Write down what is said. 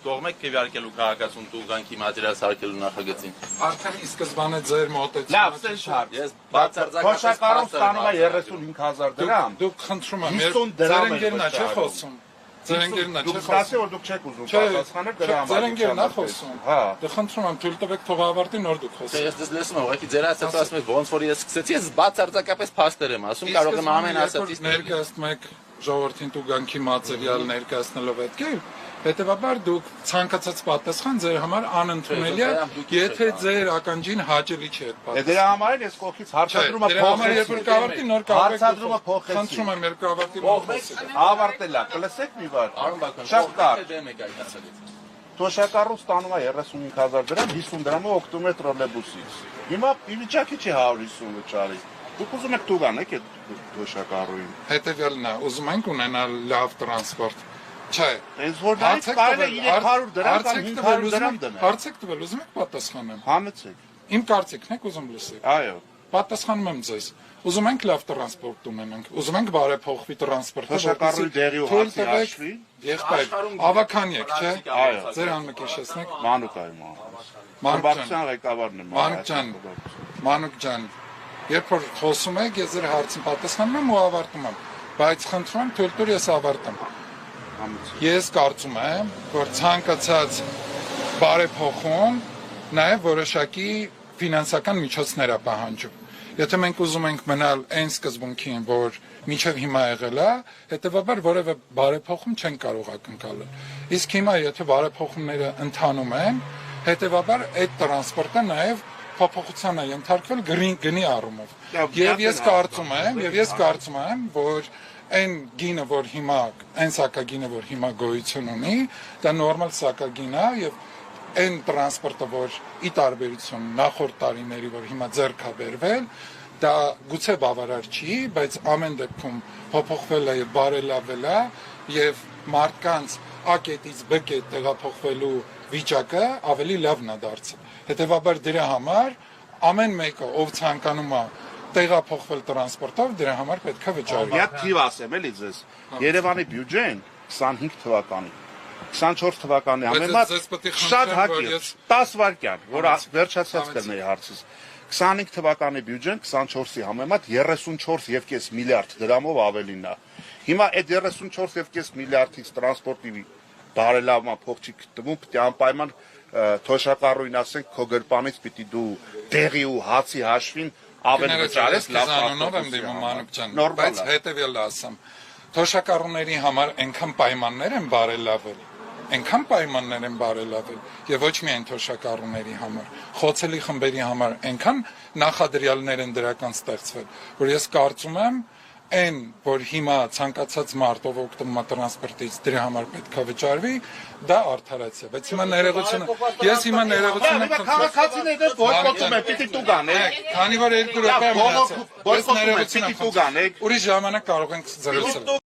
կողմ եք քվեարկելու քաղաքացուն տուգանքի մատերիալ սարքելու նախագծին։ Արդեն ի սկզբանե ձեր մոտեցումը։ Լավ, սենց հարց։ Ես բացարձակապես Թոշակառուն ստանում է 35,000 դրամ։ Դուք խնդրում եմ, 50 դրամ ձեր ընկերն է չէ խոսում։ Ձեր ընկերն է չէ Դուք խոսում։ ասի որ դուք չեք ուզում պատասխանել դրա համար։ Ձեր ընկերն է խոսում։ Հա։ Դե խնդրում եմ, թույլ տվեք թող ավարտի, նոր դուք խոսեք։ Ես դες լսում եմ, ուղղակի ձեր ասած ասում եք ոնց որ ես սկսեցի, ես բացարձակապես փաստեր եմ ասում, կարող եմ ամեն ասածից ներկայացնում եք ժողովրդին տուգանքի մատերիալ ներկայացնելով այդ հետևաբար դուք ցանկացած պատասխան ձեր համար անընդունելի է, եթե ձեր ականջին հաճելի չէ այդ պատասխանը։ Դրա համար ես կողքից հարցադրումը փոխեցի։ Երբ որ կավարտի նոր կարող եք հարցադրումը փոխեցի։ Խնդրում եմ, երբ կավարտի նոր խոսեք։ Ավարտելա, կլսեք մի բան։ Արոն Բակյան, Շատ կարճ։ դեմ եք այդ ասածից։ Թոշակառուն ստանում է 35,000 դրամ, 50 դրամը օգտվում է տրոլեյբուսից։ Հիմա ի վիճակի չի 150-ը ճարի։ Դուք ուզում եք տուգան եք այդ թոշակառուին։ Հետևյալն է, ուզում ենք ունենալ լավ տրանսպորտ։ Չէ։ Հենց որ դրանից կարելի է 300 դրամ կամ 500 դրամ դնել։ Հարցեք տվել, ուզում եք պատասխանեմ։ Համեցեք։ Իմ կարծիքն եք ուզում լսեք։ Այո։ Պատասխանում եմ ձեզ։ Ուզում ենք լավ տրանսպորտ ունենանք։ Ուզում ենք բարեփոխվի տրանսպորտը, Թոշակառուի դերի ու հացի հաշվի։ Եղբայր, ավական եք, չէ։ Այո։ Ձեր անունը կհիշեցնեք։ Մանուկայում։ Մանուկյան ղեկավարն եմ։ Մանուկ ջան, երբ որ խոսում եք, ես ձեր հարցին պատասխանում եմ ու ավարտում եմ, բայց խնդրում եմ թույլ տուր ես ավարտեմ։ Ես կարծում եմ, որ ցանկացած բարեփոխում նաև որոշակի ֆինանսական միջոցներ է պահանջում։ Եթե մենք ուզում ենք մնալ այն սկզբունքին, որ մինչև հիմա եղել է, հետևաբար որևէ բարեփոխում չեն կարող ակնկալել։ Իսկ հիմա եթե բարեփոխումները ընթանում են, հետևաբար այդ տրանսպորտը նաև փոփոխության է ենթարկվել գնի առումով։ Եվ ես կարծում եմ, որ այն գինը, որ հիմա, այն սակագինը, որ հիմա գոյություն ունի, դա նորմալ սակագին է եւ այն տրանսպորտը, որ ի տարբերություն նախորդ տարիների, որ հիմա ձեռք է բերվել, դա գուցե բավարար չի, բայց ամեն դեպքում փոփոխվել է եւ բարելավել է եւ մարդկանց A կետից B կետ տեղափոխվելու վիճակը ավելի լավն է դարձել։ Հետևաբար դրա համար ամեն մեկը, ով ցանկանում է տեղափոխվել տրանսպորտով, դրա համար պետք է վճարի։ Մի հատ թիվ ասեմ էլի ձեզ։ Երևանի բյուջեն 25 թվականի 24 թվականի համեմատ շատ հակի 10 վայրկյան, որ վերջացած կլինի հարցից։ 25 թվականի բյուջեն 24-ի համեմատ 34.5 միլիարդ դրամով ավելին է։ Հիմա այդ 34.5 միլիարդից տրանսպորտի բարելավման փող չի գտնում, պետք է անպայման թոշակառուին ասենք քո գրպանից պիտի դու դեղի ու հացի հաշվին ավելի վճարես լավ անունով եմ դիմում Մանուկ ջան, բայց հետևյալը ասեմ, թոշակառուների համար այնքան պայմաններ են բարելավել, եւ ոչ միայն թոշակառուների համար, խոցելի խմբերի համար այնքան նախադրյալներ են դրական ստեղծվել, որ ես կարծում եմ այն, որ հիմա ցանկացած մարդ ով օգտվում է տրանսպորտից դրա համար պետք է վճարվի, դա արդարացիա, բայց հիմա ներողությունը քաղաքացիները բոյկոտում են, պիտի տուգան, քանի որ 2 րոպե մնացել, բոյկոտում են, պիտի տուգան, ուրիշ ժամանակ կարող ենք զրուցել։